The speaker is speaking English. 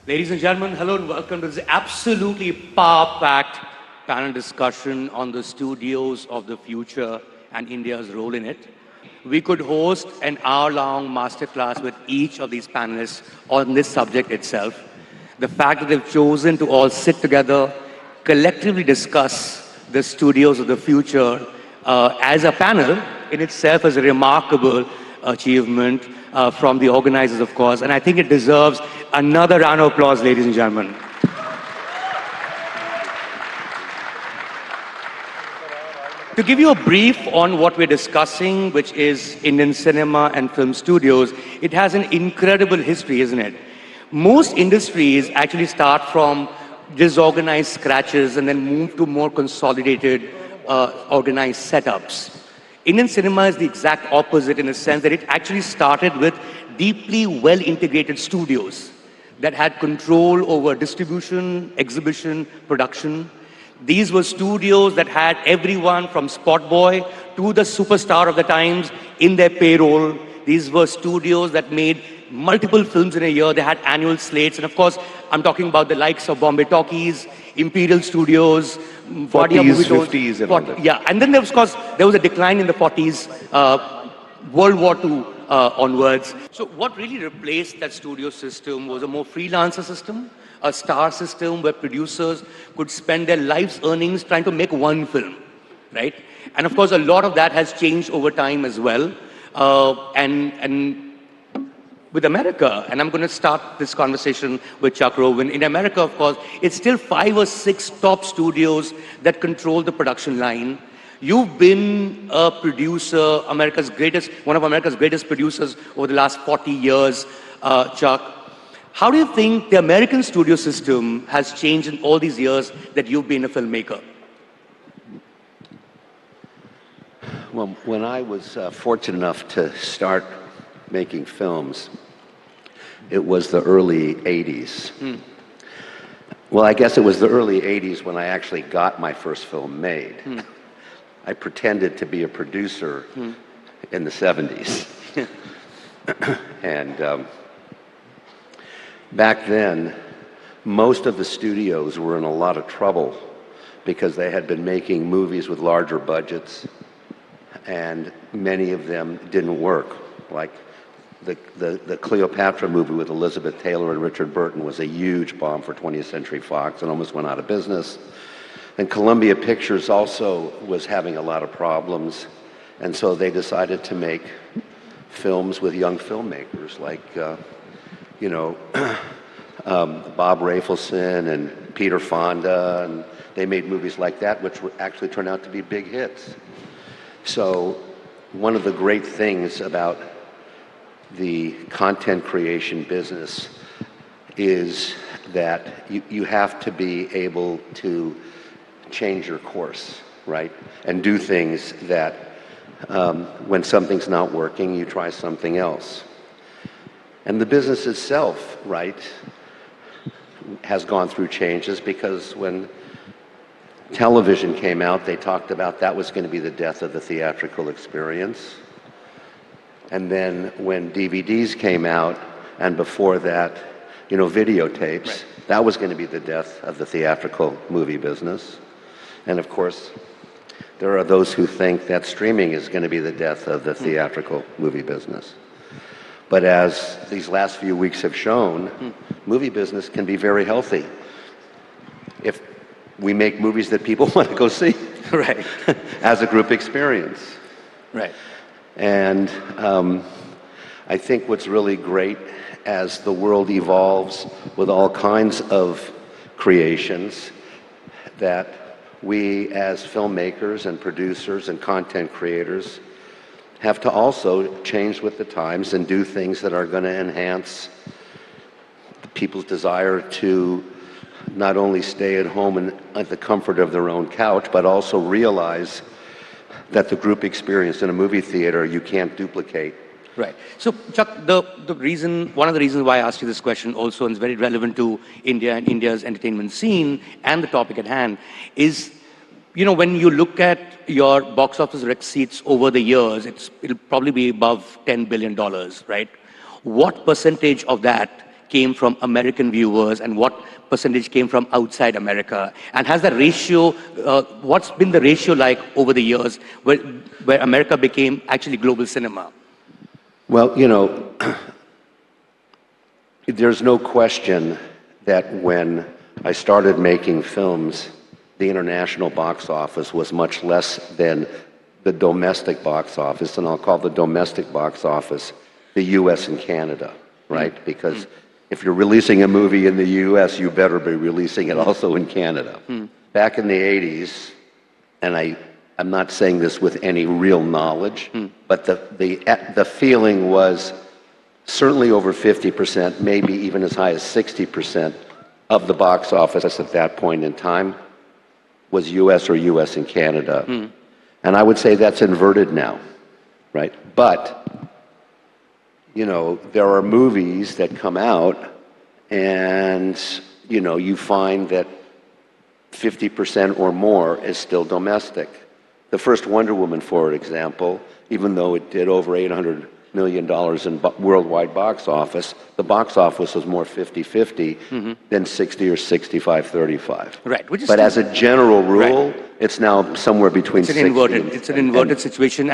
Ladies and gentlemen, hello and welcome to this absolutely power-packed panel discussion on the studios of the future and India's role in it. We could host an hour-long masterclass with each of these panelists on this subject itself. The fact that they've chosen to all sit together, collectively discuss the studios of the future as a panel in itself is a remarkable achievement from the organizers, of course, and I think it deserves another round of applause, ladies and gentlemen. To give you a brief on what we're discussing, which is Indian cinema and film studios, it has an incredible history, isn't it? Most industries actually start from disorganized scratches and then move to more consolidated, organized setups. Indian cinema is the exact opposite in the sense that it actually started with deeply well-integrated studios that had control over distribution, exhibition, production. These were studios that had everyone from spot boy to the superstar of the times in their payroll. These were studios that made multiple films in a year. They had annual slates. And of course, I'm talking about the likes of Bombay Talkies, Imperial Studios, 40s, 50s, and all that. Yeah, and then there was, of course, there was a decline in the 40s, World War II onwards. So what really replaced that studio system was a more freelancer system, a star system where producers could spend their life's earnings trying to make one film, right? And of course, a lot of that has changed over time as well. And with America, and I'm going to start this conversation with Charles Roven. In America, of course, it's still 5 or 6 top studios that control the production line. You've been a producer, one of America's greatest producers over the last 40 years, Chuck. How do you think the American studio system has changed in all these years that you've been a filmmaker? Well, when I was fortunate enough to start making films, it was the early 80s. Well, I guess it was the early 80s when I actually got my first film made. I pretended to be a producer in the 70s. And back then, most of the studios were in a lot of trouble because they had been making movies with larger budgets, and many of them didn't work. Like the Cleopatra movie with Elizabeth Taylor and Richard Burton was a huge bomb for 20th Century Fox and almost went out of business. And Columbia Pictures also was having a lot of problems, and so they decided to make films with young filmmakers like, Bob Rafelson and Peter Fonda, and they made movies like that, which actually turned out to be big hits. So one of the great things about the content creation business is that you have to be able to change your course, right? And do things that when something's not working, you try something else. And the business itself, right, has gone through changes because when television came out, they talked about that was going to be the death of the theatrical experience. And then when DVDs came out, and before that, videotapes, right, that was going to be the death of the theatrical movie business. And of course, there are those who think that streaming is going to be the death of the theatrical movie business. But as these last few weeks have shown, movie business can be very healthy if we make movies that people want to go see, Right. as a group experience. Right. And I think what's really great as the world evolves with all kinds of creations, that we as filmmakers and producers and content creators have to also change with the times and do things that are going to enhance people's desire to not only stay at home and at the comfort of their own couch, but also realize that the group experience in a movie theater you can't duplicate. Right. So, Chuck, one of the reasons why I asked you this question also, and it's very relevant to India and India's entertainment scene and the topic at hand, is, when you look at your box office receipts over the years, it'll probably be above $10 billion, right? What percentage of that came from American viewers and what percentage came from outside America? And has the ratio, what's been the ratio like over the years where America became actually global cinema? Well, there's no question that when I started making films, the international box office was much less than the domestic box office, and I'll call the domestic box office the US and Canada, right? Because if you're releasing a movie in the US, you better be releasing it also in Canada. Back in the 80s, and I'm not saying this with any real knowledge, but the feeling was certainly over 50%, maybe even as high as 60% of the box office at that point in time was US or US and Canada. And I would say that's inverted now, right? But, there are movies that come out and, you find that 50% or more is still domestic. The first Wonder Woman, for example, even though it did over $800 million in worldwide box office, the box office was more 50-50 than 60 or 65-35. Right. But as a general rule, it's now somewhere between 60 It's an inverted situation.